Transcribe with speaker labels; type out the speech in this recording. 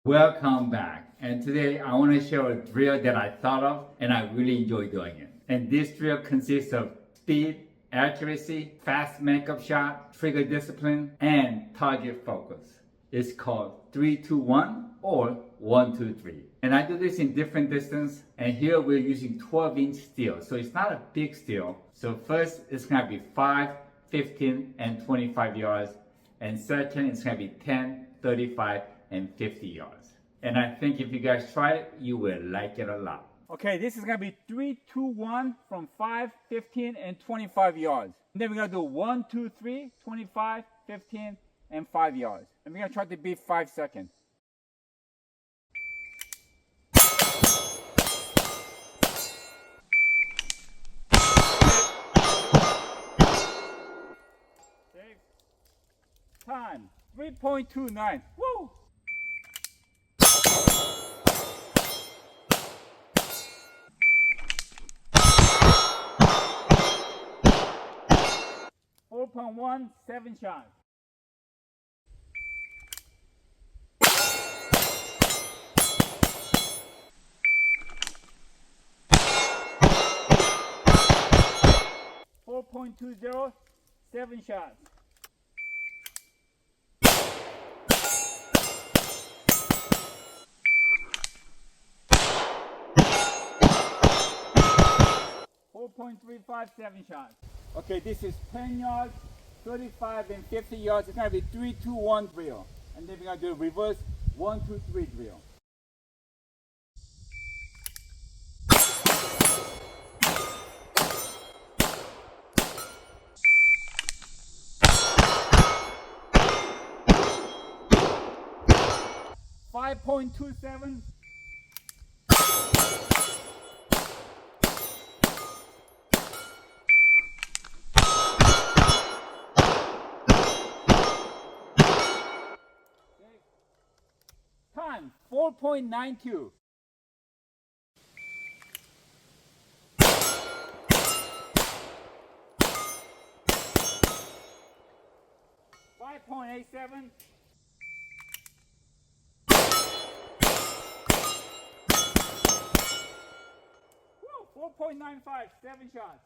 Speaker 1: Welcome back, and today I want to share a drill that I thought of and I really enjoy doing it. And this drill consists of speed, accuracy, fast makeup shot, trigger discipline, and target focus. It's called 3-2-1 or 1-2-3. And I do this in different distance, and here we're using 12-inch steel, so it's not a big steel. So first it's going to be 5, 15, and 25 yards, and second it's going to be 10, 35, and 50 yards. And I think if you guys try it, you will like it a lot. Okay, this is going to be 3-2-1 from 5, 15, and 25 yards. And then we're going to do 1-2-3, 25, 15, and 5 yards. And we're going to try to beat 5 seconds. Okay. Time, 3.29. Woo! .1, 7 shots. .20, 7 shots. .35, 7 shots. Okay, this is 10 yards, 35, and 50 yards. It's going to be 3-2-1 drill. And then we're going to do reverse 1-2-3 drill. .27. Time, 4.92. .87. 4.95, 7 shots.